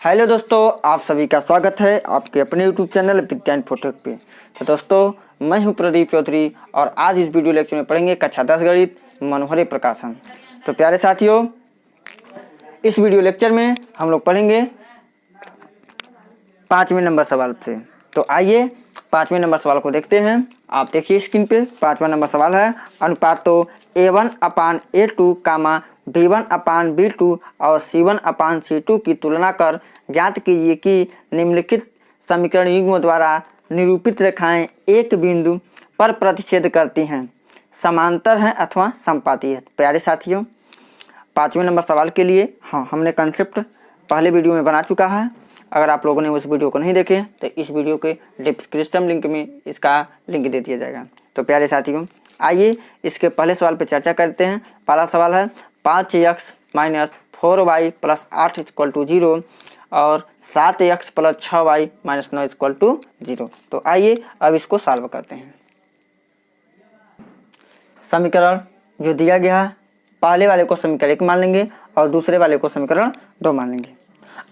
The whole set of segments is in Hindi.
हेलो दोस्तों, आप सभी का स्वागत है आपके अपने यूट्यूब चैनल विज्ञान फोटेक पे। तो दोस्तों, मैं हूं प्रदीप चौधरी और आज इस वीडियो लेक्चर में पढ़ेंगे कक्षा 10 गणित मनोहरे प्रकाशन। तो प्यारे साथियों, इस वीडियो लेक्चर में हम लोग पढ़ेंगे 5वें नंबर सवाल से। तो आइए 5वें नंबर सवाल को देखते हैं। आप देखिए स्क्रीन पे 5वां नंबर सवाल है, अनुपात तो A1/A2 कामा B1/B2 और C1/C2 की तुलना कर ज्ञात कीजिए कि निम्नलिखित समीकरण युग्म द्वारा निरूपित रेखाएं एक बिंदु पर प्रतिच्छेद करती हैं, समांतर हैं अथवा समपाती है। प्यारे साथियों, 5वें नंबर सवाल के लिए हमने कंसेप्ट पहले वीडियो में बना चुका है। अगर आप लोगों ने उस वीडियो को नहीं देखे तो इस वीडियो के डिस्क्रिप्शन लिंक में इसका लिंक दे दिया जाएगा। तो प्यारे साथियों, आइए इसके पहले सवाल पर चर्चा करते हैं। पहला सवाल है 5x - 4y + 8 = 0 और 7x + 6y - 9 = 0। तो आइए अब इसको सॉल्व करते हैं। समीकरण जो दिया गया है, पहले वाले को समीकरण 1 मान लेंगे और दूसरे वाले को समीकरण 2 मान लेंगे।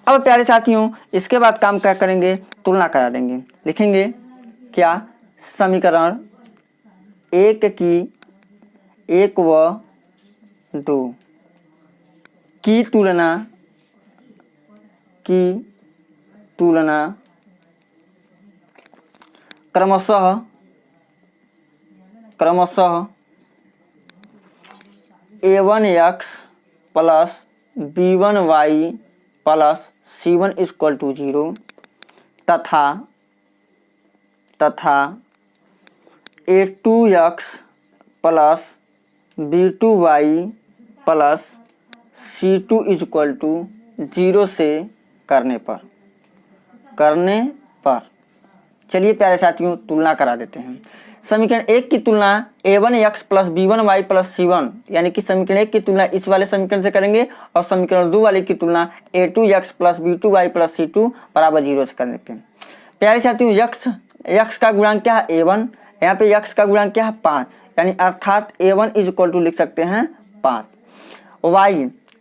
अब प्यारे साथियों, इसके बाद काम क्या करेंगे, तुलना करा देंगे। लिखेंगे क्या, समीकरण 1 की 1 व 2 की तुलना क्रमशः A1x + B1y + C1 = 0 तथा A2x + B2y + C2 = 0 से करने पर चलिए प्यारे साथियों तुलना करा देते हैं। समीकरण 1 की तुलना A1x + B1y + C1 यानी कि समीकरण 1 की तुलना इस वाले समीकरण से करेंगे और समीकरण 2 वाले की तुलना A2x + B2y + C2 = 0 से करेंगे। प्यारे साथियों, x का गुणांक क्या है, A1। यहाँ पे x का गुणांक क्या है, 5, यानी अर्थात A1 = लिख सकते हैं 5।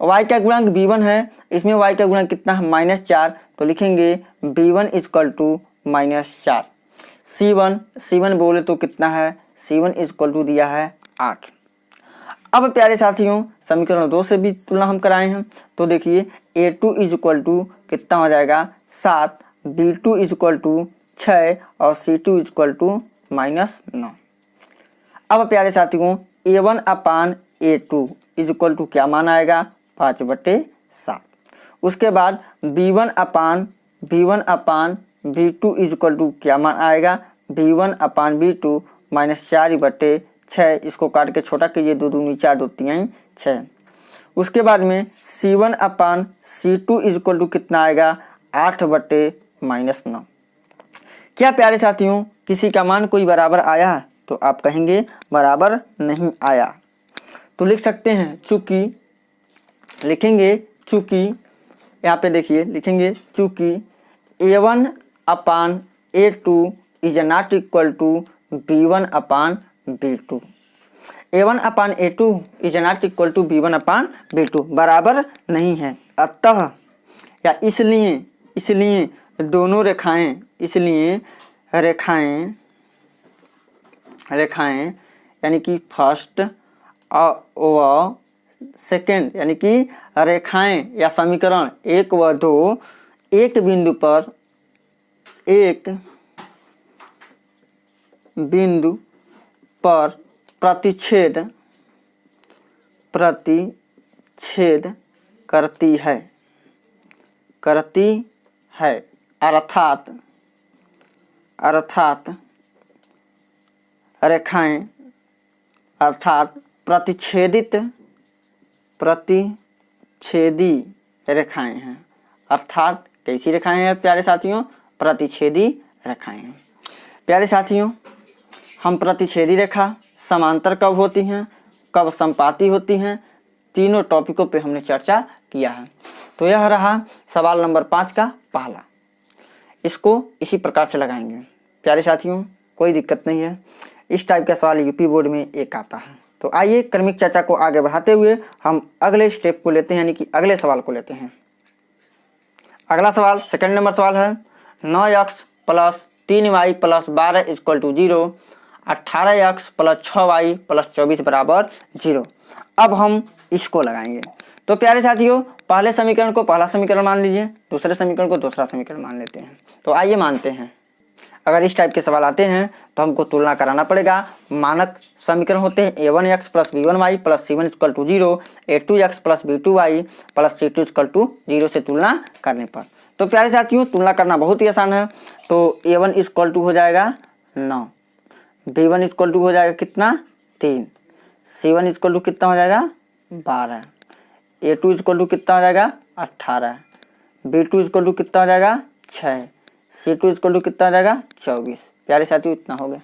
y का गुणांक B1 है, इसमें y का गुणांक कितना है, -4, तो लिखेंगे B1 = -4। C1 बोले तो कितना है, C1 = दिया है 8। अब प्यारे साथियों, समीकरण 2 से भी तुलना हम कराए हैं। तो देखिए A2 = कितना हो जाएगा, 7, B2 = 6 और C2 = -9। अब प्यारे साथियों, A1/A2 = क्या मान आएगा, 5/7। उसके बाद B1/B2 = क्या मान आएगा, B1/B2 -4/6। इसको काट के छोटा कीजिए, 2 दूनी 4, 2 तिहाई 6। उसके बाद में C1/C2 = कितना आएगा, 8/-9। क्या प्यारे साथियों किसी का मान कोई बराबर आया है, तो आप कहेंगे बराबर नहीं आया। तो लिख सकते हैं चूंकि, यहाँ पे देखिए लिखेंगे चूंकि A1/A2 is not equal to B1/B2। A1/A2 is not equal to B1/B2 बराबर नहीं है। अतः या इसलिए दोनों रेखाएं यानी कि फर्स्ट व सेकेंड यानी कि रेखाएं या समीकरण 1 व 2 एक बिंदु पर प्रतिच्छेद करती है अर्थात रेखाएं अर्थात प्रतिच्छेदी रेखाएं हैं। अर्थात कैसी रेखाएं हैं प्यारे साथियों, प्रतिच्छेदी रेखाएं हैं। प्यारे साथियों, हम प्रतिच्छेदी रेखा समांतर कब होती हैं, कब समपाती होती हैं, तीनों टॉपिकों पे हमने चर्चा किया है। तो यह रहा सवाल नंबर 5 का पहला। इसको इसी प्रकार से लगाएंगे। प्यारे साथियों, कोई दिक्कत नहीं है, इस टाइप का सवाल यूपी बोर्ड में एक आता है। तो आइए क्रमिक चर्चा को आगे बढ़ाते हुए हम अगले स्टेप को लेते हैं, यानी कि अगले सवाल को लेते हैं। अगला सवाल सेकंड नंबर सवाल है 9x plus 3y plus 12 equal to 0, 18x plus 6y plus 24 बराबर 0। अब हम इसको लगाएंगे। तो प्यारे साथियों पहले समीकरण को पहला समीकरण मान लीजिए, दूसरे समीकरण को दूसरा समीकरण मान लेते हैं। तो आइए मानते हैं अगर इस टाइप के सवाल आते हैं तो हमको तुलना कराना पड़ेगा। मानक समीकरण होते हैं a1x plus b1y plus c1 equal to 0, a2x plus b2y plus c2 equal to 0 से तुलना करने पर। तो प्यारे साथियों तुलना करना बहुत ही आसान है। तो a1 इक्वल टू हो जाएगा 9, b1 इक्वल टू हो जाएगा कितना 3, c1 इक्वल टू कितना हो जाएगा 12, a2 इक्वल टू कितना हो जाएगा 18, b2 इक्वल टू कितना हो जाएगा 6, C2 इक्वल टू कितना आ जाएगा 24। प्यारे साथियों इतना हो गया।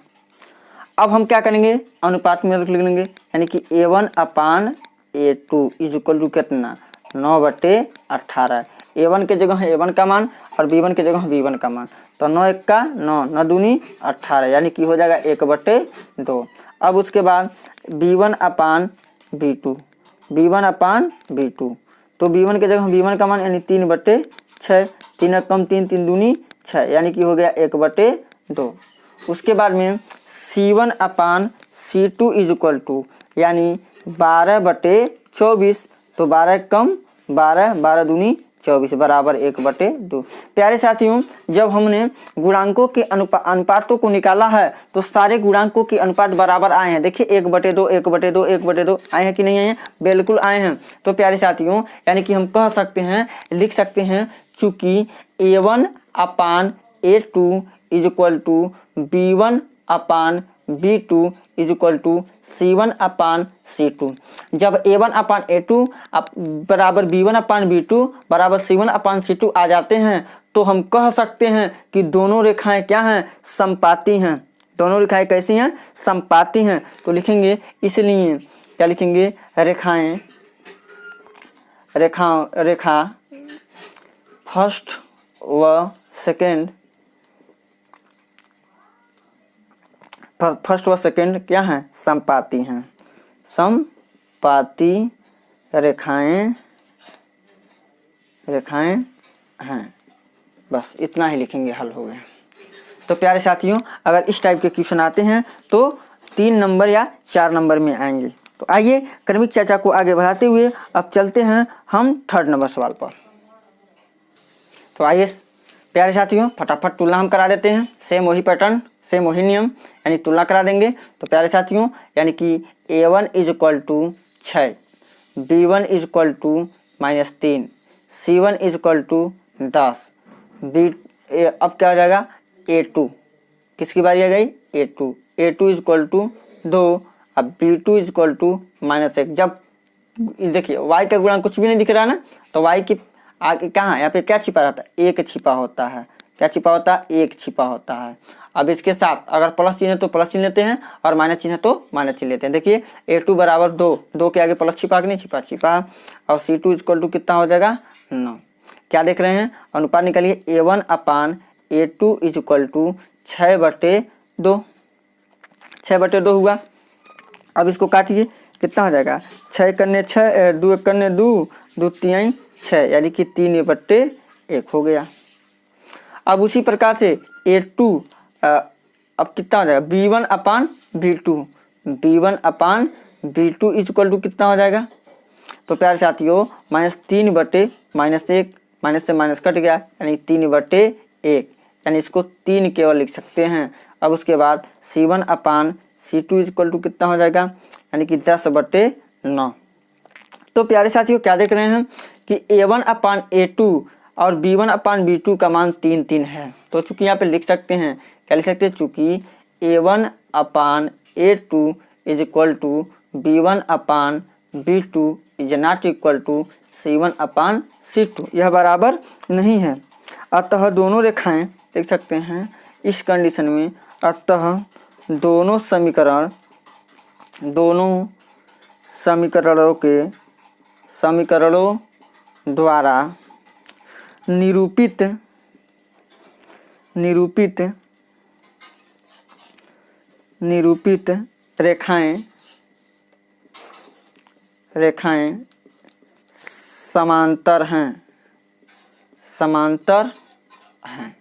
अब हम क्या करेंगे अनुपात में लिख लेंगे, यानी कि a1 upon a2 is equal to कितना 9/18। a1 के जगह है a1 का मान और b1 के जगह b1 का मान। तो 9 1 का 9, 9 दूनी 18, यानी कि हो जाएगा 1/2। अब उसके बाद b1 upon b2, b1 upon b2। तो b1 के जगह b1 का मान यानी 3/6, 3 कम 3, 3 दूनी 6, यानी कि हो गया 1/2। उसके बाद में C1 upon C2 is equal to यानी 12/24। तो 12 कम 12, 12 दूनी 24 बराबर 1/2। प्यारे साथियों जब हमने गुणांकों के अनुपातों को निकाला है तो सारे गुणांकों के अनुपात बराबर आए हैं। देखिए 1/2, 1/2, 1/2 आए हैं कि नहीं आए हैं, बिल्कुल आए हैं। तो प्यारे साथियों यानी कि हम कह सकते हैं लिख सकते हैं चूँकि a1 upon a2 is equal to b1 upon b2 is equal to c1 upon c2। जब a1 अपान a2 बराबर b1 अपान b2 बराबर c1 अपान c2 आ जाते हैं तो हम कह सकते हैं कि दोनों रेखाएं क्या हैं समपाती हैं। दोनों रेखाएं कैसी हैं समपाती हैं। तो लिखेंगे इसलिए क्या लिखेंगे रेखा फर्स्ट व सेकंड क्या हैं समपाती हैं। समपाती रेखाएं हैं। बस इतना ही लिखेंगे, हल हो गया। तो प्यारे साथियों अगर इस टाइप के क्वेश्चन आते हैं तो 3 नंबर या 4 नंबर में आएंगे। तो आइए क्रमिक चर्चा को आगे बढ़ाते हुए अब चलते हैं हम 3rd नंबर सवाल पर। तो आइए प्यारे साथियों फटाफट तुलना हम करा देते हैं। सेम वही पैटर्न, सेम वही नियम, यानी तुलना करा देंगे। तो प्यारे साथियों यानी कि a1 is equal to 6, b1 is equal to -3, c1 is equal to 10, अब क्या हो जाएगा a2, किसकी बारी आ गई a2 इज इक्वल टू 2, अब b2 इज इक्वल टू -1। जब देखिए y का गुणांक कुछ भी नहीं दिख रहा ना, तो y की आगे कहाँ यहाँ पे क्या छिपा रहता है 1 छिपा होता है। क्या छिपा होता है 1 छिपा होता है। अब इसके साथ अगर प्लस चिन्ह है तो प्लस चिन्ह लेते हैं और माइनस चिन्ह है तो माइनस चिन्ह लेते हैं। देखिए a2 बराबर 2, 2 के आगे प्लस छिपा कि नहीं छिपा, छिपा। और c2 इक्वल टू कितना हो जाएगा 9। क्या देख रहे हैं अनुपात निकालिए a1 upon a2 is equal to 6/2, 6/2 हुआ। अब इसको काटिए कितना हो जाएगा 6 करने 6, 2 करने 2, 2 3 6, यानी कि 3/1 हो गया। अब उसी प्रकार से a2 अब कितना हो जाएगा b1 upon b2, b1 upon b2 is equal to कितना हो जाएगा। तो प्यारे साथियों -3/-1, माइनस से माइनस कट गया यानी 3/1, यानी इसको 3 केवल लिख सकते हैं। अब उसके बाद c1 upon c2 is equal to कितना हो जाएगा यानी कि 10/9। तो प्यारे साथियों क्या देख रहे हैं कि a1 अपान a2 और b1 अपान b2 का मान 3 3 है। तो चूंकि यहाँ पे लिख सकते हैं, क्या लिख सकते हैं, चूंकि a1 upon a2 is equal to b1 upon b2 is not equal to c1 upon c2, यह बराबर नहीं है। अतः दोनों रेखाएं देख सकते हैं इस कंडीशन में, अतः दोनों समीकरणों द्वारा निरूपित रेखाएं समांतर समांतर हैं।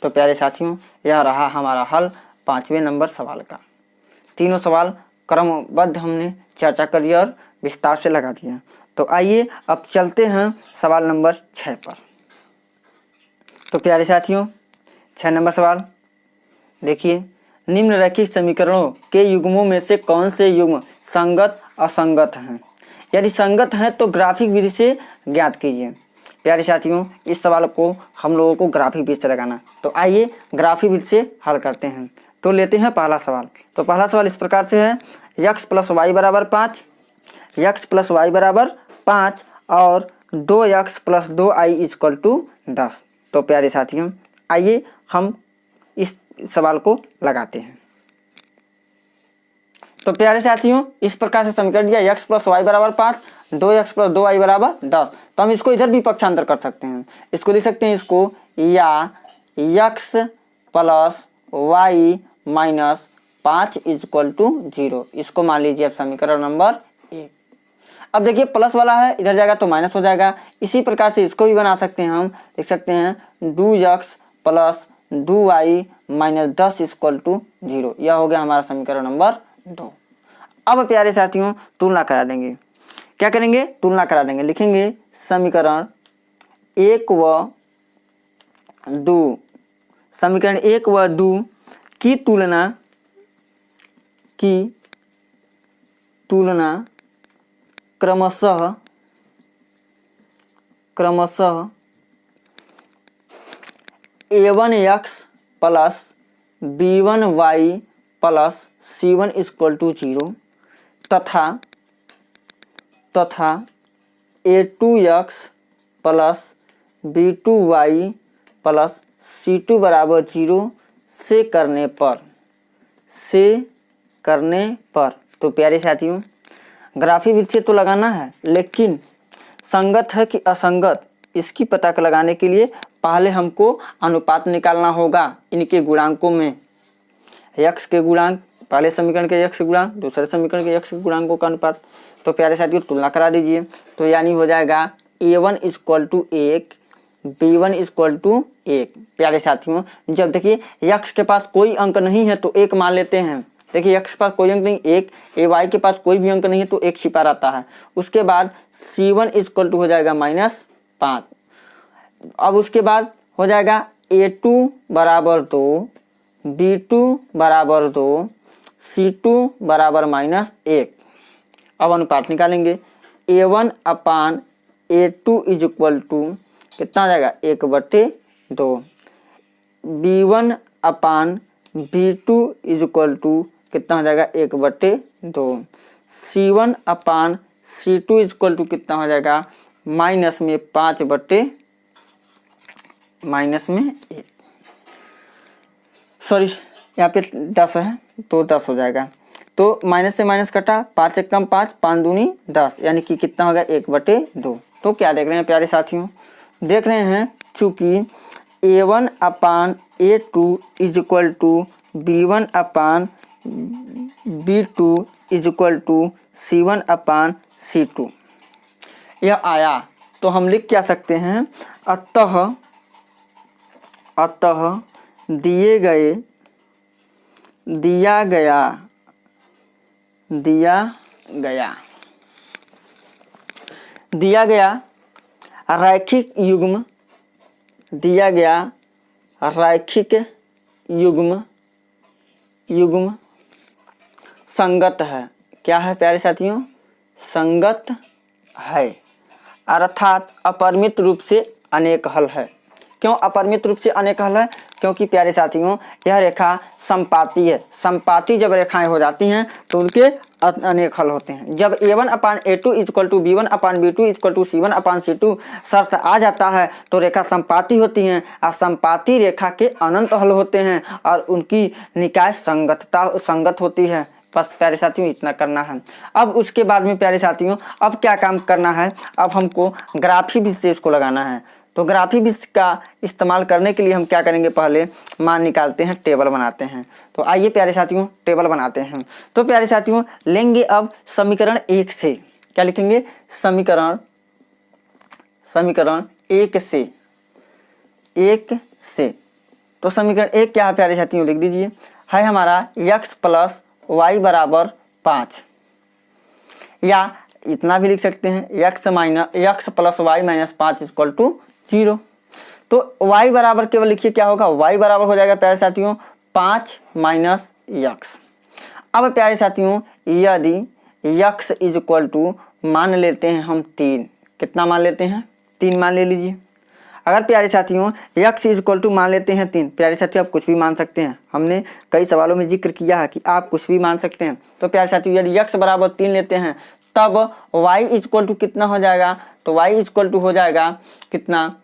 तो प्यारे साथियों, यह रहा हमारा हल 5वें नंबर सवाल का। तीनों सवाल क्रमबद्ध हमने चर्चा कर दिया और विस्तार से लगा दिया। तो आइए अब चलते हैं सवाल नंबर 6 पर। तो प्यारे साथियों, 6 नंबर सवाल देखिए, निम्नलिखित समीकरणों के युग्मों में से कौन से युग्म संगत असंगत हैं? यदि संगत हैं तो ग्राफिक विधि से ज्ञात कीजिए। प्यारे साथियों, इस सवाल को हम लोगों को ग्राफिक विधि से लगाना। तो आइए ग्राफिक विधि से हल करते हैं। तो लेते हैं पहला सवाल। तो पहला सवाल इस प्रकार से है, x + y = 5, x + y = 5 और 2x + 2y = 10। तो प्यारे साथियों, आइए हम इस सवाल को लगाते हैं। तो प्यारे साथियों, इस प्रकार से समीकरण दिया, x + y = 5, 2x + 2y = 10। तो हम इसको इधर भी पक्षांतर कर सकते हैं। इसको लिख सकते हैं इसको, या x + y - 5 = 0। इसको मान लीजिए अब समीकरण नंबर 1। अब देखिए प्लस वाला है, इधर जाएगा तो माइनस हो जाएगा। इसी प्रकार से इसको भी बना सकते हैं। हम लिख सकते हैं 2x + 2y - 10 = 0। यह हो गया हमारा समीकरण नंबर 2। अब प्यारे साथियों, तुलना करा देंगे। क्या करेंगे? तुलना करा देंगे। लिखेंगे समीकरण 1 व 2, समीकरण 1 व 2 की तुलना क्रमशः a1x + b1y + c1 = 0 तथा a2x + b2y + c2 = 0 से करने पर। तो प्यारे साथियों, ग्राफिक विधि से तो लगाना है, लेकिन संगत है कि असंगत, इसकी पता लगाने के लिए पहले हमको अनुपात निकालना होगा इनके गुणांकों में। x के गुणांक, पहले समीकरण के x के गुणांक, दूसरे समीकरण के x के गुणांकों का अनुपात। तो प्यारे साथियों, तुलना करा दीजिए। तो यानी हो जाएगा a1 = 1, b1 = 1। प्यारे साथियों, जब देखिए x के पास कोई अंक नहीं है तो 1 मान लेते हैं। देखिए x के पास कोई अंक नहीं, 1, ay के पास कोई भी अंक नहीं है तो 1 छिपा रहता है। उसके बाद c1 = हो जाएगा -5। अब उसके बाद हो जाएगा a2 = 2, b2 = 2, c2 = -1। अब अनुपात निकालेंगे। a1/a2 = कितना आ जाएगा? 1/2। b1/b2 कितना हो जाएगा? 1/2। c1/c2 कितना हो जाएगा? -5/1। सॉरी, यहाँ पे 10 है तो 10 हो जाएगा। तो माइनस से माइनस कटा, 5 × 5, 5 दूनी 10, यानी कि कितना होगा? 1/2। तो क्या देख रहे हैं प्यारे साथियों? देख रहे हैं चूँकि a1/a2 = b1/b2 = c1/c2 यह आया। तो हम लिख क्या सकते हैं? अतः दिया गया रैखिक युग्म संगत है। क्या है प्यारे साथियों? संगत है, अर्थात अपरिमित रूप से अनेक हल है। क्यों अपरिमित रूप से अनेक हल है? क्योंकि प्यारे साथियों, यह रेखा समपाती है। समपाती जब रेखाएं हो जाती हैं तो उनके अनेक हल होते हैं। जब a1/a2 = b1/b2 = c1/c2 शर्त आ जाता है तो रेखा समपाती होती हैं और समपाती रेखा के अनंत हल होते हैं और उनकी निकाय संगत होती है। बस प्यारे साथियों, इतना करना है। अब उसके बाद में प्यारे साथियों, अब क्या काम करना है? अब हमको ग्राफिक विधि से इसको लगाना है। तो ग्राफिक विधि का इस्तेमाल करने के लिए हम क्या करेंगे? पहले मान निकालते हैं, टेबल बनाते हैं। तो आइए प्यारे साथियों, टेबल बनाते हैं। तो प्यारे साथियों, लेंगे अब समीकरण 1 से। क्या लिखेंगे? समीकरण 1 से 1 से। तो समीकरण 1 क्या है प्यारे साथियों, लिख दीजिए, है हमारा x प्लस वाई बराबर 5, या इतना भी लिख सकते हैं x plus Y minus 5 equal to 0। तो y बराबर केवल लिखिए क्या होगा, y बराबर हो जाएगा प्यारे साथियों 5 माइनस x। अब प्यारे साथियों यदि x इज इक्वल टू मान लेते हैं हम 3, कितना मान लेते हैं, 3 मान ले लीजिए। अगर प्यारे साथियों x इज इक्वल टू मान लेते हैं 3, प्यारे साथियों आप कुछ भी मान सकते हैं, हमने कई सवालों में जिक्र किया है कि आप कुछ भी मान सकते हैं। तो प्यारे साथियों यदि x बराबर 3 लेते हैं तब y इज इक्वल टू कितना हो जाएगा, तो y इज इक्वल टू हो जाएगा कितना,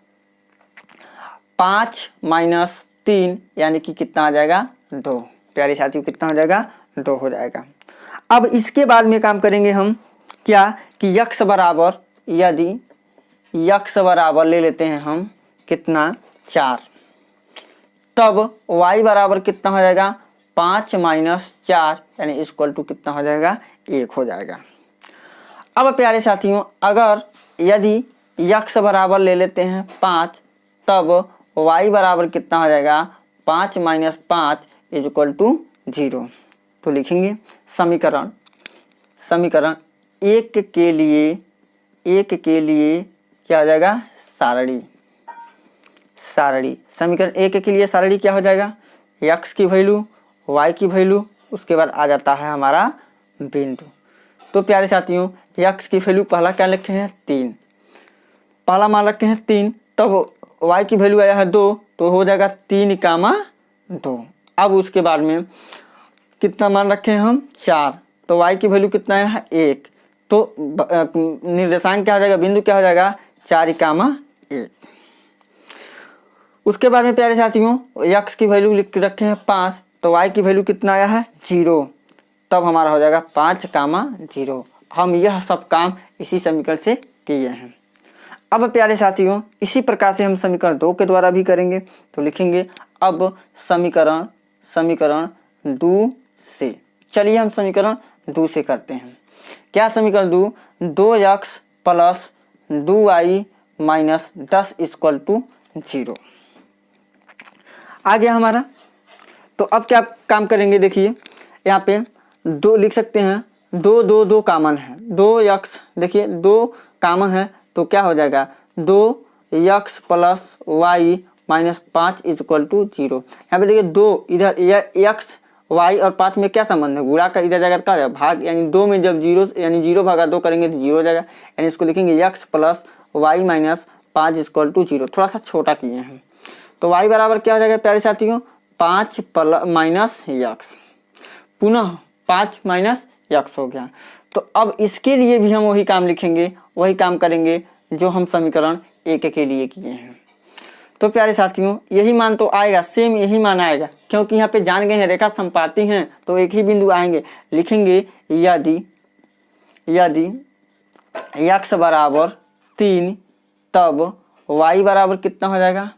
5 माइनस 3 यानी कि कितना आ जाएगा 2। प्यारे साथियों कितना हो जाएगा, 2 हो जाएगा। अब इसके बाद में काम करेंगे हम क्या कि x बराबर, यदि x बराबर ले लेते हैं हम कितना 4, तब y बराबर कितना हो जाएगा 5 माइनस 4 यानी इक्वल टू कितना हो जाएगा 1 हो जाएगा। अब प्यारे साथियों अगर यदि x बराबर ले लेते हैं 5, तब y बराबर कितना हो जाएगा 5 माइनस 5 इज इक्वल टू 0। तो लिखेंगे समीकरण 1 के लिए क्या हो जाएगा, सारणी। समीकरण 1 के लिए सारणी क्या हो जाएगा, x की वैल्यू, y की वैल्यू, उसके बाद आ जाता है हमारा बिंदु। तो प्यारे साथियों x की वैल्यू पहला क्या रखे हैं 3, पहला मान रखे हैं 3, तब y की वैल्यू आया है 2, तो हो जाएगा 3, 2। अब उसके बाद में कितना मान रखे हैं हम 4, तो y की वैल्यू कितना है 1, तो निर्देशांक क्या हो जाएगा, बिंदु क्या हो जाएगा 4, 1। उसके बाद में प्यारे साथियों x की वैल्यू लिख के रखे हैं 5, तो y की वैल्यू कितना आया है 0, तब हमारा हो जाएगा 5, 0। हम यह सब काम इसी समीकरण से किए हैं। अब प्यारे साथियों इसी प्रकार से हम समीकरण 2 के द्वारा भी करेंगे। तो लिखेंगे अब समीकरण 2 से, चलिए हम समीकरण 2 से करते हैं। क्या समीकरण 2x plus 2y minus 10 equal to 0 आ गया हमारा। तो अब क्या काम करेंगे, देखिए यहाँ पे 2 लिख सकते हैं, 2 कॉमन है, 2x देखिए 2 कॉमन है, तो क्या हो जाएगा 2x plus Y minus 5 is equal to 0। यहाँ पे देखिए 2 इधर x y और 5 में क्या संबंध है, गुणा का इधर जाएगा क्या भाग, यानी 2 में जब 0 यानी 0 भागा 2 करेंगे तो 0 हो जाएगा, यानी इसको लिखेंगे x plus Y minus 5 equal to 0। थोड़ा सा छोटा किए हैं, तो y बराबर क्या हो जाएगा प्यारे साथियों 5 माइनस x, पुनः 5 माइनस x हो गया। तो अब इसके लिए भी हम वही काम लिखेंगे, वही काम करेंगे जो हम समीकरण 1 के लिए किए हैं। तो प्यारे साथियों यही मान तो आएगा, सेम यही मान आएगा, क्योंकि यहाँ पे जान गए हैं रेखा संपाती हैं तो एक ही बिंदु आएंगे। लिखेंगे यदि x बराबर 3, तब y बराबर कितना हो जाएगा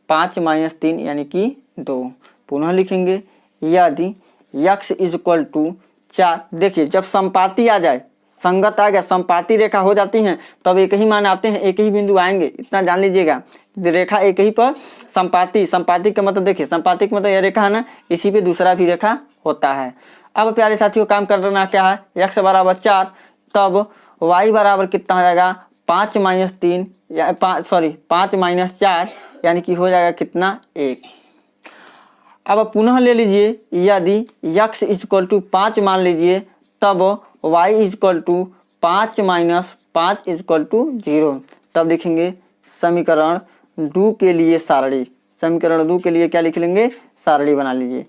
5 माइनस 3 यानी कि 2। पुनः लिखेंगे यदि x इज इक्वल टू 4, देखिए जब संपाती आ जाए, संगत आ गया, संपाती रेखा हो जाती हैं तब एक ही मान आते हैं, एक ही बिंदु आएंगे, इतना जान लीजिएगा। रेखा एक ही पर संपाती का मतलब देखिए, संपाती का मतलब यह रेखा है ना, इसी पे दूसरा भी रेखा होता है। अब प्यारे साथियों काम करना क्या है, x बराबर 4, तब y बराबर कितना हो जाएगा 5 माइनस 3 या 5 माइनस 4 यानी कि हो जाएगा कितना 1। अब पुनः ले लीजिए यदि x इज इक्वल टू 5 मान लीजिए, तब y is equal to 5 minus 5 is equal to 0। तब लिखेंगे समीकरण 2 के लिए सारणी। समीकरण 2 के लिए क्या लिख लेंगे, सारणी बना लीजिए,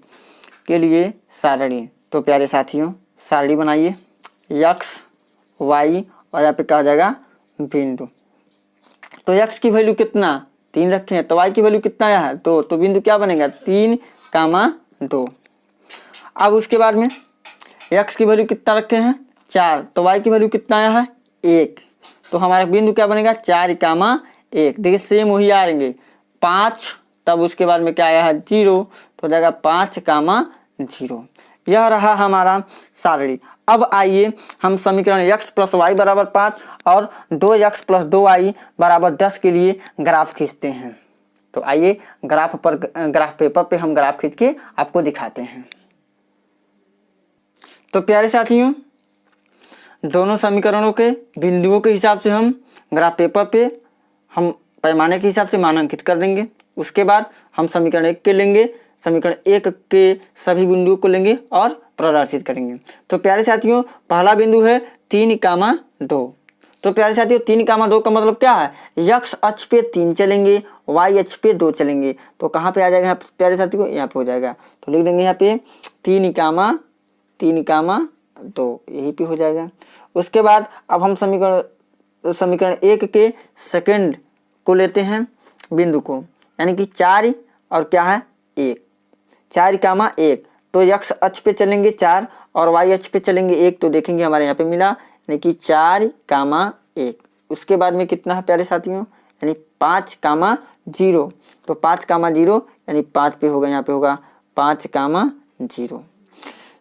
के लिए सारणी। तो प्यारे साथियों सारणी बनाइए, x y और यहाँ पे क्या हो जाएगा बिंदु। तो x की वैल्यू कितना 3 रखे हैं, तो y की वैल्यू कितना आया है 2, तो बिंदु क्या बनेगा 3, 2। अब उसके बाद में x की वैल्यू कितना रखे हैं 4, तो y की वैल्यू कितना आया है 1, तो हमारा बिंदु क्या बनेगा 4, 1। देखिए सेम वही आएंगे 5, तब उसके बाद में क्या आया है 0, तो हो जाएगा 5, 0। यह रहा हमारा सारणी। अब आइए हम समीकरण x प्लस वाई बराबर 5 और 2x प्लस 2y बराबर 10 के लिए ग्राफ खींचते हैं। तो आइए ग्राफ पेपर पे हम ग्राफ खींच के आपको दिखाते हैं। तो प्यारे साथियों, दोनों समीकरणों के बिंदुओं के हिसाब से हम ग्राफ पेपर पे हम पैमाने के हिसाब से मानांकित कर देंगे। उसके बाद हम समीकरण 1 के लेंगे, समीकरण 1 के सभी बिंदुओं को लेंगे और प्रदर्शित करेंगे। तो प्यारे साथियों, पहला बिंदु है 3,2। तो प्यारे साथियों 3,2 का मतलब क्या है, x अक्ष पे 3 चलेंगे, y अक्ष पे 2 चलेंगे। तो कहाँ पे आ जाएगा यहाँ प्यारे साथियों, यहाँ पे हो जाएगा। तो लिख देंगे यहाँ पे 3,2 यही पे हो जाएगा। उसके बाद अब हम समीकरण 1 के सेकंड को लेते हैं बिंदु को, यानी कि 4 और क्या है 1, 4,1। तो x अक्ष पे चलेंगे 4 और y अक्ष पे चलेंगे 1। तो देखेंगे हमारे यहाँ पे मिला, यानी कि 4,1। उसके बाद में कितना है प्यारे साथियों, यानी 5,0। तो 5,0 यानी 5 पे होगा, यहाँ पे होगा 5,0।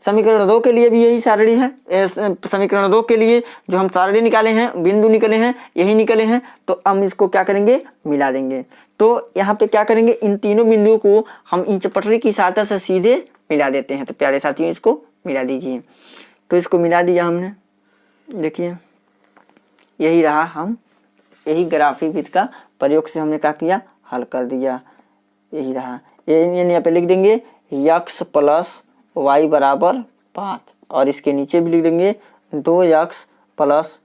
समीकरण 2 के लिए भी यही सारणी है। समीकरण 2 के लिए जो हम सारणी निकाले हैं, बिंदु निकले हैं, यही निकले हैं। तो हम इसको क्या करेंगे, मिला देंगे। तो यहाँ पे क्या करेंगे, इन तीनों बिंदुओं को हम इंच पटरी की सहायता से सीधे मिला देते हैं। तो प्यारे साथियों इसको मिला दीजिए। तो इसको मिला दिया हमने, देखिए यही रहा। हम यही ग्राफिक विधि का प्रयोग से हमने क्या किया, हल कर दिया। यही रहा, ये यहाँ पे लिख देंगे x + y = 5 और इसके नीचे भी लिख देंगे 2x +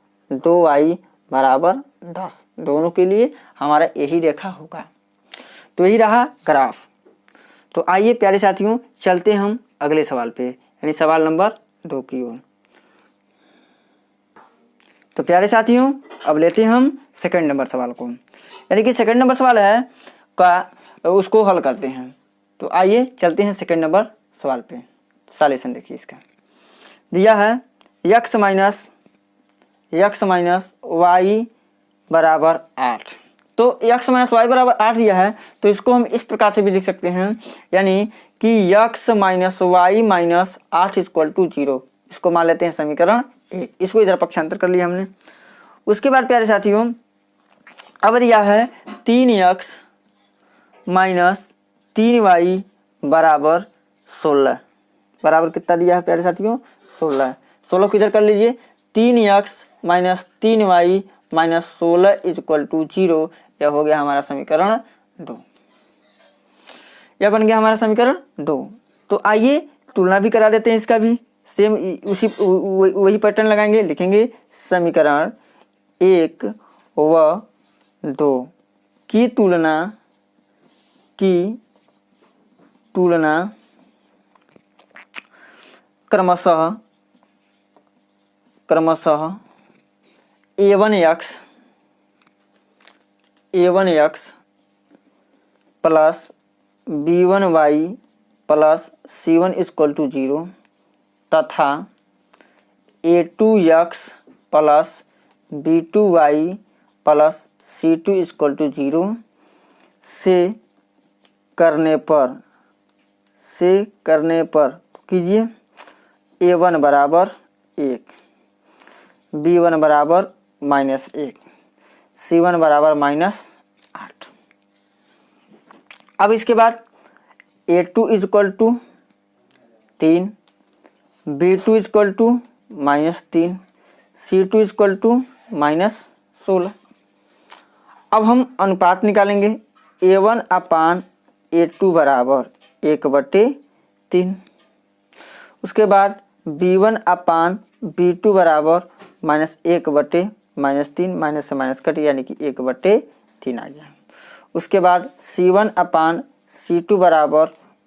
2y = 10। दोनों के लिए हमारा यही रेखा होगा। तो यही रहा ग्राफ। तो आइए प्यारे साथियों चलते हम अगले सवाल पे, यानी सवाल नंबर 2 की ओर। तो प्यारे साथियों अब लेते हैं हम सेकंड नंबर सवाल को, यानी कि सेकंड नंबर सवाल है का उसको हल करते हैं। तो आइए चलते हैं सेकंड नंबर सवाल पे। सॉल्यूशन देखिए इसका दिया है x - y = 8। तो x - y = 8 दिया है, तो इसको हम इस प्रकार से भी लिख सकते हैं, यानी कि x - y - 8 = 0। इसको मान लेते हैं समीकरण 1। इसको इधर पक्षांतर कर लिया हमने। उसके बाद प्यारे साथियों अब दिया है 3x - 3y = 16। बराबर कितना दिया है प्यारे साथियों, 16। 16 को इधर कर लीजिए, 3x - 3y - 16 = 0। यह हो गया हमारा समीकरण 2। यह बन गया हमारा समीकरण 2। तो आइए तुलना भी करा देते हैं इसका भी। सेम वही पैटर्न लगाएंगे, लिखेंगे समीकरण 1 व 2 की तुलना क्रमशः a1x plus b1y plus c1 = 0 तथा a2x plus b2y plus c2 = 0 से करने पर कीजिए a1 = 1, b1 = -1, c1 = -8। अब इसके बाद a2 = 3, b2 = -3, c2 = -16। अब हम अनुपात निकालेंगे, a1/a2 = 1/3। उसके बाद b1/b2 = -1/-3, माइनस से माइनस कट, यानी कि 1/3 आ गया। उसके बाद c1/c2 =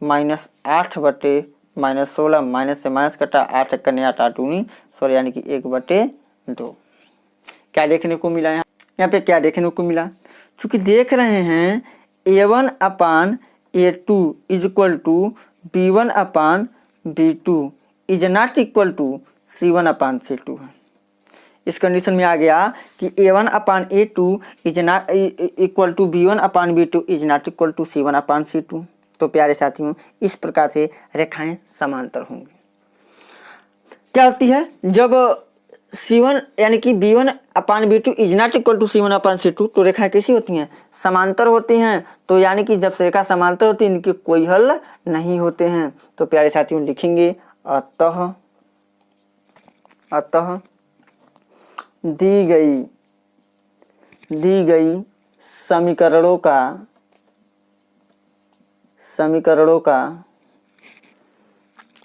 -8/-16, माइनस से माइनस कटा, 8 × 8 = 16, यानी कि 1/2। क्या देखने को मिला यहाँ पे क्या देखने को मिला, चूँकि देख रहे हैं a1/a2 = b1/b2 is not equal to c1/c2 है। इस कंडीशन में आ गया कि a1/a2 is not equal to b1/b2 is not equal to c1/c2। तो प्यारे साथियों इस प्रकार से रेखाएं समांतर होंगी। क्या होती है, जब C1 यानी कि B1 upon B2 is not equal to C1 upon C2। तो रेखाएं कैसी होती हैं? समांतर होती हैं। तो यानी कि जब रेखा समांतर होती है इनके कोई हल नहीं होते हैं। तो प्यारे साथियों लिखेंगे अतः दी गई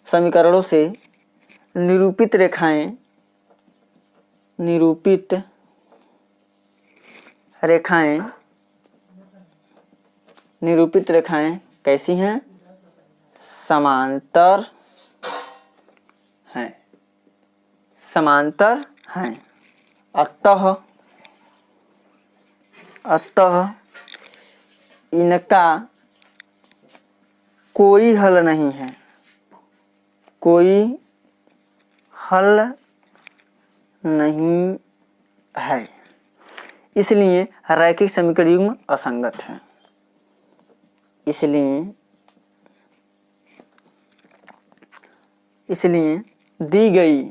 समीकरणों से निरूपित रेखाएं कैसी हैं? समांतर हैं। अतः इनका कोई हल नहीं है। इसलिए रैखिक समीकरण युग्म असंगत है। इसलिए दी गई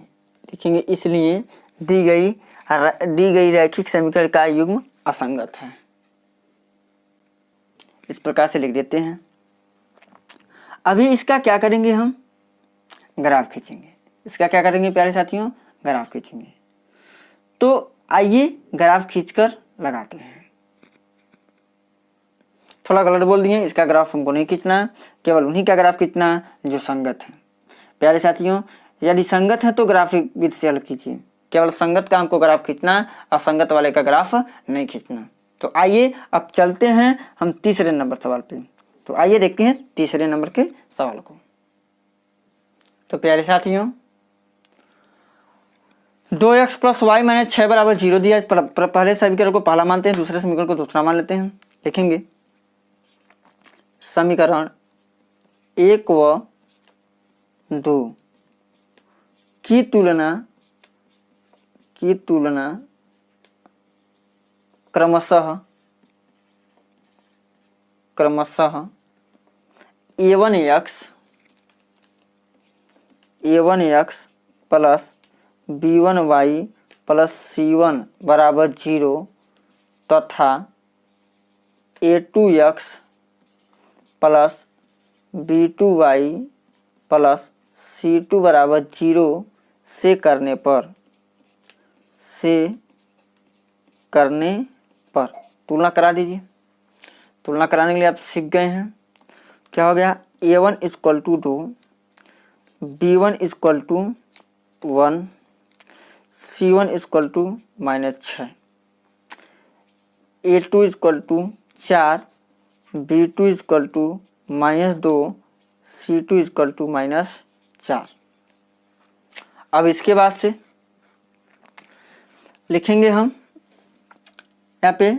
रैखिक समीकरण का युग्म असंगत है। इस प्रकार से लिख देते हैं। अभी इसका क्या करेंगे? हम ग्राफ खींचेंगे। इसका क्या करेंगे प्यारे साथियों? ग्राफ खींचेंगे। तो आइए ग्राफ खींचकर लगाते हैं। थोड़ा गलत बोल दिए, इसका ग्राफ हमको नहीं खींचना, केवल उन्हीं का ग्राफ खींचना जो संगत है। प्यारे साथियों यदि संगत है तो ग्राफिक विधि से हल कीजिए, केवल संगत का हमको ग्राफ खींचना, असंगत वाले का ग्राफ नहीं खींचना। तो आइए अब चलते हैं हम तीसरे नंबर सवाल पे। तो आइए देखते हैं तीसरे नंबर के सवाल को। तो प्यारे साथियों 2x + y - 6 = 0 दिया। पहले समीकरण को पहला मानते हैं, दूसरे समीकरण को दूसरा मान लेते हैं। लिखेंगे समीकरण 1 व 2 की तुलना क्रमशः a1x plus b1y plus c1 = 0 तथा a2x plus b2y plus c2 = 0 से करने पर तुलना करा दीजिए। तुलना कराने के लिए आप सीख गए हैं। क्या हो गया? a1 = 2, b1 = 1, c1 = -6, a2 = 4, b2 = -2, c2 = -4। अब इसके बाद से लिखेंगे हम यहाँ पे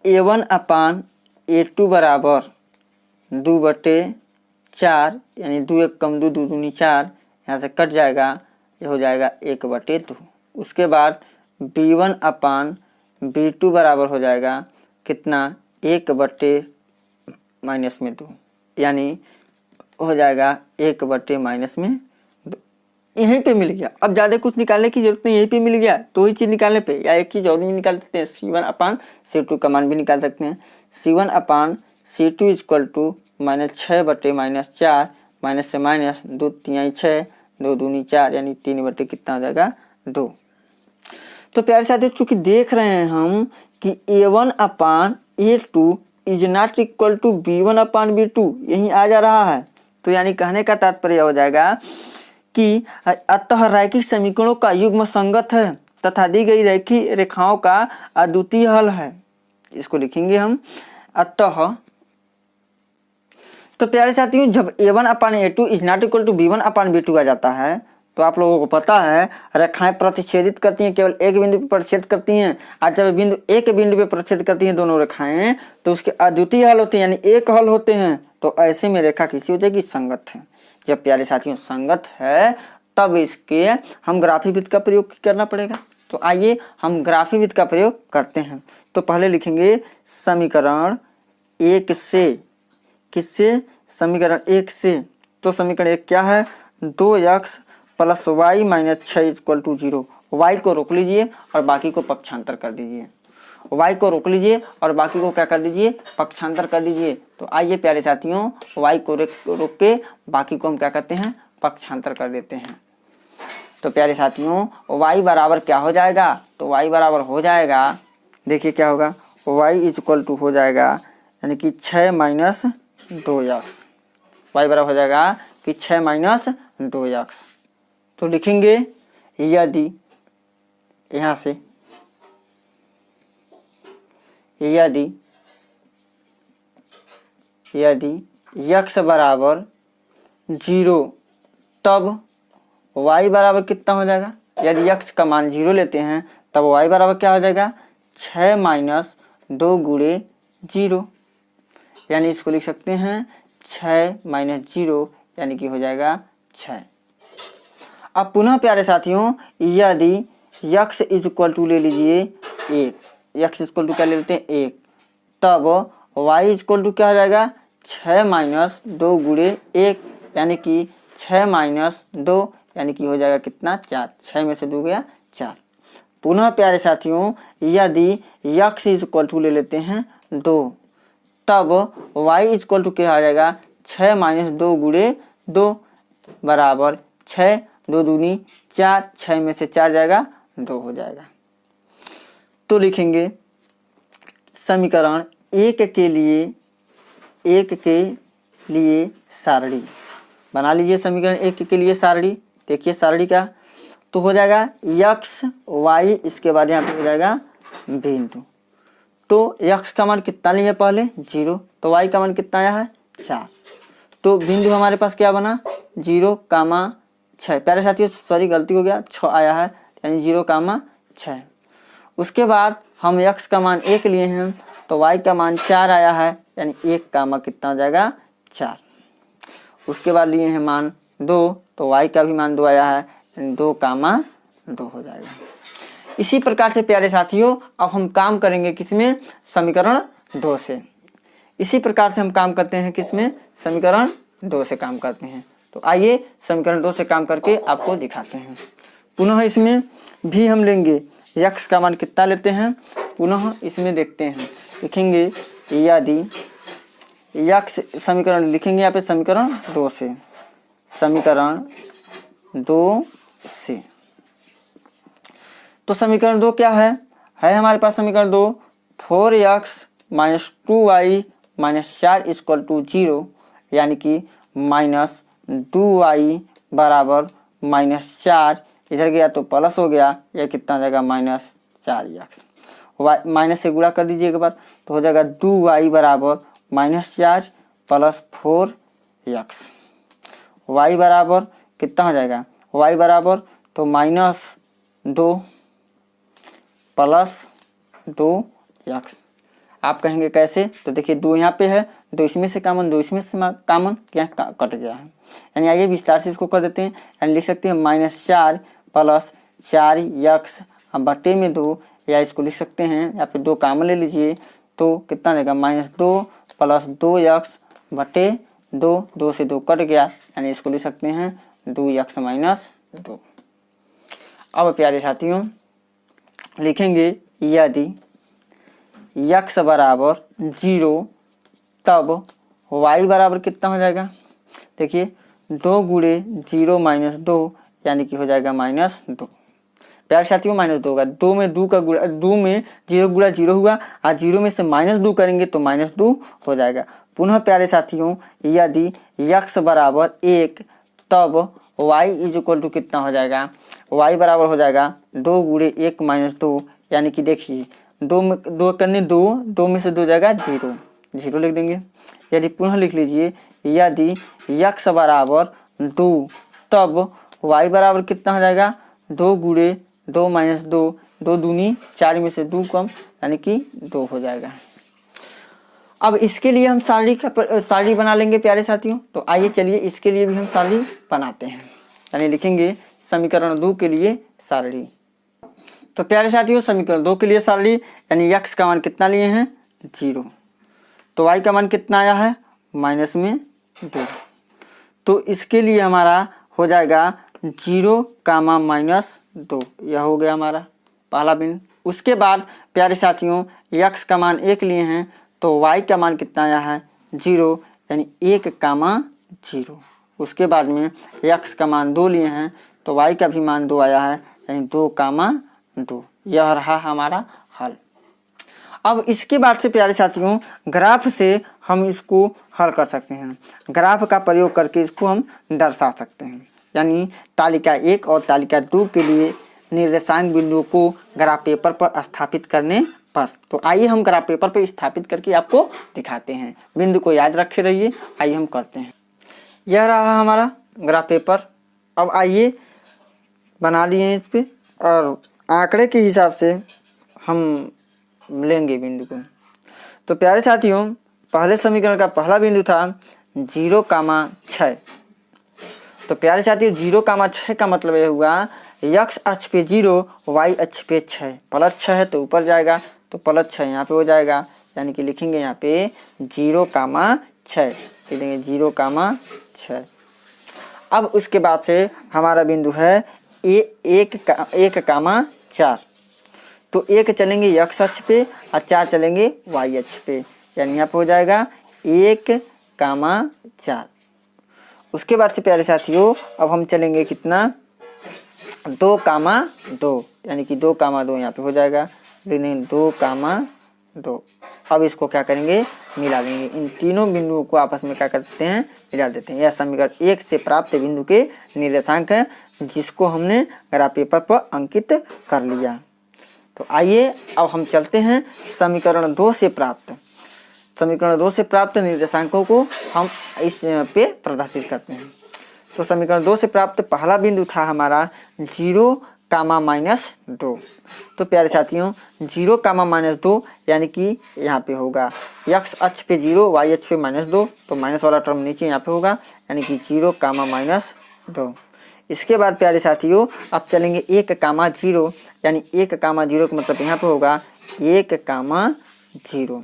a1 अपान a2 बराबर 2/4, यानी 2 1 कम 2 2 दूनी 4, यहाँ से कट जाएगा, ये हो जाएगा 1/2। उसके बाद b1 अपान b2 बराबर हो जाएगा कितना? 1/-2, यानी हो जाएगा 1/-2। यहीं पे मिल गया। अब ज़्यादा कुछ निकालने की जरूरत नहीं, यहीं पे मिल गया। दो ही चीज़ निकालने पे, या एक चीज़ और भी निकाल सकते हैं, c1 अपान c2 का मान भी निकाल सकते हैं। c1 अपान c2 = -6/-4, माइनस से माइनस, 2 3 6, 2 दूनी 4, यानी 3/, कितना हो जाएगा? 2। तो प्यारे साथियों चूंकि देख रहे हैं हम कि a1 upon a2 is not equal to b1 upon b2, यही आ जा रहा है। तो यानी कहने का तात्पर्य हो जाएगा कि अतः रैखिक समीकरणों का युग्म संगत है तथा दी गई रैखिक रेखाओं का अद्वितीय हल है। इसको लिखेंगे हम अतः। तो प्यारे साथियों जब a1 upon a2 is not equal to b1 upon b2 आ जाता है तो आप लोगों को पता है रेखाएं प्रतिच्छेदित करती हैं, केवल एक बिंदु पर प्रतिच्छेद करती हैं। आज जब एक बिंदु पे प्रतिच्छेद करती हैं दोनों रेखाएं तो उसके अद्वितीय हल होते हैं, यानी एक हल होते हैं। तो ऐसे में रेखा किसी हो जाएगी? संगत है। जब प्यारे साथियों संगत है तब इसके हम ग्राफी विधि का प्रयोग करना पड़ेगा। तो आइए हम ग्राफी विधि का प्रयोग करते हैं। तो पहले लिखेंगे समीकरण 1 से, किससे? समीकरण 1 से। तो समीकरण 1 क्या है? 2x + y - 6 = 0। y को रोक लीजिए और बाकी को पक्षांतर कर दीजिए। y को रोक लीजिए और बाकी को क्या कर दीजिए, पक्षांतर कर दीजिए। तो आइए प्यारे साथियों, y को रोक के बाकी को हम क्या करते हैं, पक्षांतर कर देते हैं। तो प्यारे साथियों y बराबर क्या हो जाएगा, तो y बराबर हो जाएगा, देखिए क्या होगा, y इक्वल टू हो जाएगा यानी कि 6 माइनस 2x। y बराबर हो जाएगा कि 6 माइनस 2x। तो लिखेंगे यदि यहाँ से यदि x बराबर 0 तब y बराबर कितना हो जाएगा, यदि x का मान 0 लेते हैं तब y बराबर क्या हो जाएगा, 6 माइनस 2 गुणे 0, यानी इसको लिख सकते हैं 6 माइनस 0 यानी कि हो जाएगा 6। अब पुनः प्यारे साथियों यदि x इक्वल टू ले लीजिए 1, x इक्वल टू क्या ले लेते हैं 1, तब y इक्वल टू क्या हो जाएगा, 6 माइनस 2 गुणे 1 यानी कि 6 माइनस 2 यानी कि हो जाएगा कितना, 4। 6 में से 2 गया 4। पुनः प्यारे साथियों यदि x इक्वल टू ले लेते हैं 2, तब y इक्वल टू क्या आ जाएगा, 6 माइनस 2 गुणे 2 बराबर 6, 2 दूनी 4, 6 में से 4 जाएगा 2 हो जाएगा। तो लिखेंगे समीकरण 1 के लिए सारणी बना लीजिए। समीकरण 1 के लिए सारणी, देखिए सारणी का तो हो जाएगा x y, इसके बाद यहाँ पे हो जाएगा बिंदु। तो x का मान कितना लिया पहले 0, तो y का मान कितना आया है 4। तो बिंदु हमारे पास क्या बना 0, 6। प्यारे साथियों सॉरी गलती हो गया, 6 आया है यानी 0, 6। उसके बाद हम x का मान 1 लिए हैं तो y का मान 4 आया है यानी 1, कितना हो जाएगा 4। उसके बाद लिए हैं मान 2 तो y का भी मान 2 आया है यानी 2, 2 हो जाएगा। इसी प्रकार से प्यारे साथियों अब हम काम करेंगे किसमें, समीकरण 2 से। इसी प्रकार से हम काम करते हैं किसमें, समीकरण 2 से काम करते हैं। तो आइए समीकरण 2 से काम करके आपको दिखाते हैं। पुनः इसमें भी हम लेंगे x का मान कितना लेते हैं, पुनः इसमें देखते हैं। लिखेंगे यदि x समीकरण लिखेंगे यहाँ पे समीकरण 2 से, समीकरण 2 से। तो समीकरण 2 क्या है हमारे पास समीकरण 2 4x minus 2y minus 4 equal to 0 यानी कि माइनस 2y बराबर माइनस 4, इधर गया तो प्लस हो गया, यह कितना हो जाएगा माइनस 4x। y माइनस से गुणा कर दीजिए एक बार तो हो जाएगा 2y बराबर माइनस 4 प्लस 4x। y बराबर कितना हो जाएगा, y बराबर तो माइनस 2 प्लस 2x। आप कहेंगे कैसे, तो देखिए 2 यहाँ पे है, 2 इसमें से कॉमन, 2 इसमें से कॉमन, क्या कट गया है। यानी आइए विस्तार से इसको कर देते हैं, यानी लिख सकते हैं माइनस 4 प्लस 4x बटे में 2, या इसको लिख सकते हैं यहाँ पे 2 कॉमन ले लीजिए तो कितना देगा माइनस 2 प्लस 2x बटे 2, 2 से 2 कट गया, यानी इसको लिख सकते हैं 2x माइनस 2। अब प्यारे साथियों लिखेंगे यदि x बराबर 0 तब y बराबर कितना हो जाएगा, देखिए 2 गुणे 0 माइनस 2 यानी कि हो जाएगा माइनस 2। प्यारे साथियों माइनस 2 होगा, 2 में 2 का गुणा, 2 में 0 गुणा 0 हुआ, और 0 में से माइनस 2 करेंगे तो माइनस 2 हो जाएगा। पुनः प्यारे साथियों यदि x बराबर 1 तब y इज इक्वल टू कितना हो जाएगा, y बराबर हो जाएगा 2 गुणे 1 माइनस 2, यानी कि देखिए 2 में 2 करने 2 में से 2 जाएगा 0, 0 लिख देंगे। यदि पुनः लिख लीजिए यदि x बराबर 2 तब y बराबर कितना हो जाएगा, 2 गुणे 2 माइनस 2, 2 दूनी 4 में से 2 कम यानी कि 2 हो जाएगा। अब इसके लिए हम सारणी बना लेंगे प्यारे साथियों। तो आइए चलिए इसके लिए भी हम सारणी बनाते हैं, यानी लिखेंगे समीकरण 2 के लिए सारणी। तो प्यारे साथियों समीकरण 2 के लिए सारणी, यानी x का मान कितना लिए हैं 0, तो y का मान कितना आया है माइनस में 2। तो इसके लिए हमारा हो जाएगा 0 कामा माइनस 2, यह हो गया हमारा पहला बिंदु। उसके बाद प्यारे साथियों x का मान 1 लिए हैं तो y का मान कितना आया है 0, यानी 1,0। उसके बाद में x का मान 2 लिए हैं तो y का भी मान 2 आया है, यानी 2,2। यह रहा हमारा हल। अब इसके बाद से प्यारे साथियों ग्राफ से हम इसको हल कर सकते हैं। ग्राफ का प्रयोग करके इसको हम दर्शा सकते हैं, यानी तालिका 1 और तालिका 2 के लिए निर्देशांक बिंदुओं को ग्राफ पेपर पर स्थापित करने पर। तो आइए हम ग्राफ पेपर पर स्थापित करके आपको दिखाते हैं। बिंदु को याद रखे रहिए। आइए हम करते हैं। यह रहा हमारा ग्राफ पेपर। अब आइए बना लिए हैं इस पे और आंकड़े के हिसाब से हम लेंगे बिंदु को। तो प्यारे साथियों पहले समीकरण का पहला बिंदु था 0,6। तो प्यारे साथियों 0,6 का मतलब यह हुआ x अक्ष पे 0, y अक्ष पे 6। +6 है तो ऊपर जाएगा तो +6 यहाँ पे हो जाएगा, यानी कि लिखेंगे यहाँ पे 0,6, लिखेंगे 0,6। अब उसके बाद से हमारा बिंदु है 1,4। तो 1 चलेंगे x अक्ष पे और 4 चलेंगे y अक्ष पे, यानी यहाँ पे हो जाएगा 1,4। उसके बाद से प्यारे साथियों अब हम चलेंगे कितना 2,2, यानी कि 2,2 यहाँ पे हो जाएगा, लेकिन 2,2। अब इसको क्या करेंगे मिला लेंगे। इन तीनों बिंदुओं को आपस में क्या करते हैं मिला देते हैं। यह समीकरण 1 से प्राप्त बिंदु के निर्देशांक है, जिसको हमने ग्राफ पेपर पर अंकित कर लिया। तो आइए अब हम चलते हैं समीकरण 2 से प्राप्त निर्देशांकों को हम इस पे प्रदर्शित करते हैं। तो समीकरण 2 से प्राप्त पहला बिंदु था हमारा 0,-2। तो प्यारे साथियों 0,-2 यानी कि यहाँ पे होगा x अक्ष पे 0, y अक्ष पे -2, तो माइनस वाला टर्म नीचे यहाँ पे होगा, यानी कि 0,-2। इसके बाद प्यारे साथियों अब चलेंगे 1,0, यानी 1,0 का मतलब यहाँ पे होगा 1,0।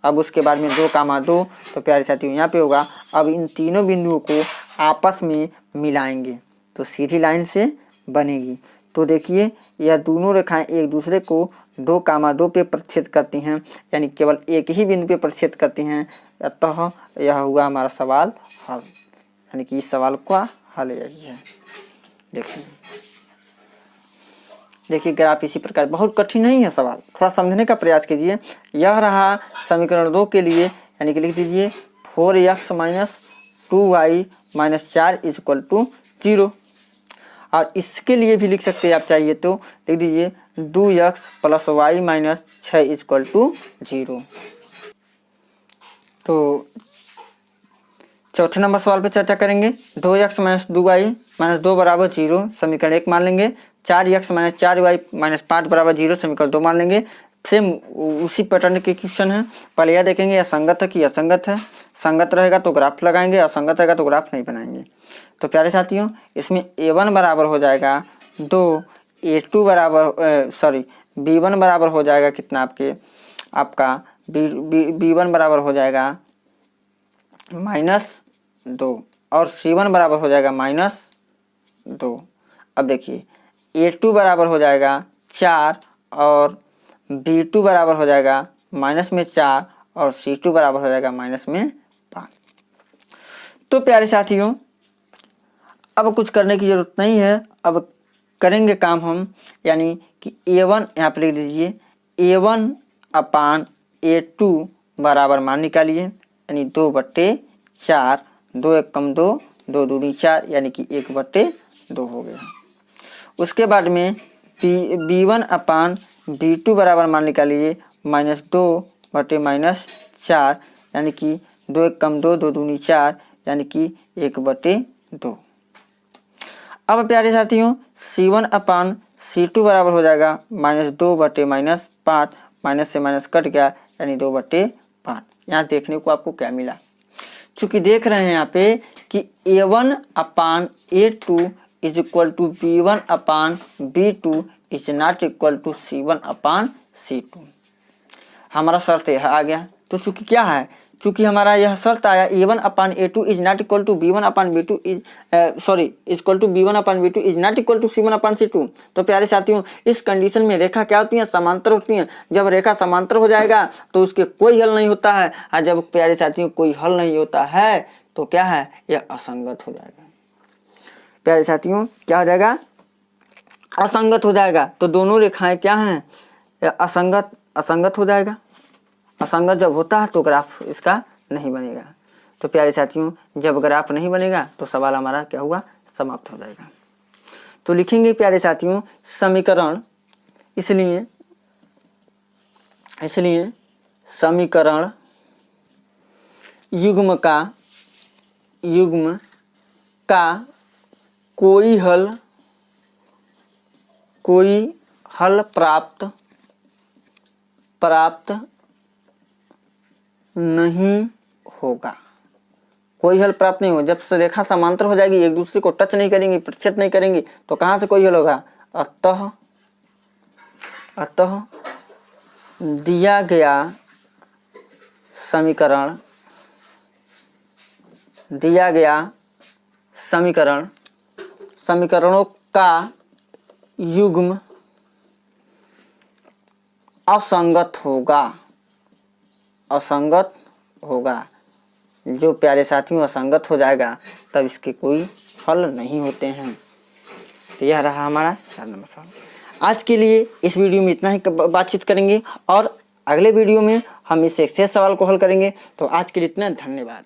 अब उसके बाद में 2,2, तो प्यारे साथियों यहाँ पे होगा। अब इन तीनों बिंदुओं को आपस में मिलाएंगे तो सीधी लाइन से बनेगी। तो देखिए यह दोनों रेखाएं एक दूसरे को 2,2 पे प्रतिच्छेद करती हैं, यानी केवल एक ही बिंदु पे प्रतिच्छेद करती हैं। अतः यह हुआ हमारा सवाल हल, यानी कि इस सवाल का हल यही है। देखिए ग्राफ इसी प्रकार, बहुत कठिन नहीं है सवाल, थोड़ा समझने का प्रयास कीजिए। यह रहा समीकरण 2 के लिए, यानी कि लिख दीजिए 4x - 2y - 4 = 0। और इसके लिए भी लिख सकते हैं आप चाहिए तो, लिख दीजिए 2x + y - 6 = 0। तो चौथे नंबर सवाल पे चर्चा करेंगे। 2x - 2y - 2 = 0, समीकरण 1 मान लेंगे। 4x - 4y - 5 = 0, समीकरण 2 मान लेंगे। सेम उसी पैटर्न के क्वेश्चन है। पहले यह देखेंगे यह संगत है कि असंगत है। संगत रहेगा तो ग्राफ लगाएंगे, असंगत रहेगा तो ग्राफ नहीं बनाएंगे। तो प्यारे साथियों इसमें a1 बराबर हो जाएगा 2, a2 बराबर b1 बराबर हो जाएगा कितना आपका b1 बराबर हो जाएगा -2 और c1 बराबर हो जाएगा -2। अब देखिए a2 बराबर हो जाएगा 4 और b2 बराबर हो जाएगा -4 और c2 बराबर हो जाएगा -5। तो प्यारे साथियों अब कुछ करने की जरूरत नहीं है, अब करेंगे काम हम, यानी कि a1 यहाँ पर लिख लीजिए a1/a2 बराबर मान निकालिए, यानी 2/4, 2 × 2 2 दूनी 4, यानी कि 1/2 हो गया। उसके बाद में b1/b2 बराबर मान निकालिए -2/-4, यानी कि 2 × 2 2 दूनी 4, यानी कि 1/2। अब प्यारे साथियों c1/c2 बराबर हो जाएगा -2/-5, माइनस से माइनस कट गया, यानी 2/5। यहाँ देखने को आपको क्या मिला, चूंकि देख रहे हैं यहाँ पे कि a1/a2 = b1/b2 is not equal to c1/c2। हमारा शर्त यह आ गया। तो चूंकि क्या है चूंकि हमारा यह शर्त आया A1 upon A2 is not equal to B1 upon B2 is equal to B1 upon B2 is not equal to C1 upon C2। तो प्यारे साथियों इस कंडीशन में रेखा क्या होती है, समांतर होती हैं। जब रेखा समांतर हो जाएगा तो उसके कोई हल नहीं होता है, और जब प्यारे साथियों कोई हल नहीं होता है तो क्या है, यह असंगत हो जाएगा। प्यारे साथियों क्या हो जाएगा, असंगत हो जाएगा। तो दोनों रेखाएं क्या हैं, असंगत हो जाएगा। असंगत जब होता है तो ग्राफ इसका नहीं बनेगा। तो प्यारे साथियों जब ग्राफ नहीं बनेगा तो सवाल हमारा क्या हुआ, समाप्त हो जाएगा। तो लिखेंगे प्यारे साथियों समीकरण, इसलिए समीकरण युग्म का कोई हल प्राप्त नहीं होगा। कोई हल प्राप्त नहीं हो। जब से रेखा समांतर हो जाएगी, एक दूसरे को टच नहीं करेंगी, प्रतिच्छेद नहीं करेंगी, तो कहाँ से कोई हल होगा। अतः दिया गया समीकरण समीकरणों का युग्म असंगत होगा। जो प्यारे साथियों असंगत हो जाएगा तब इसके कोई हल नहीं होते हैं। तो यह रहा हमारा 4 नंबर सवाल। आज के लिए इस वीडियो में इतना ही बातचीत करेंगे और अगले वीडियो में हम इस शेष सवाल को हल करेंगे। तो आज के लिए इतना, धन्यवाद।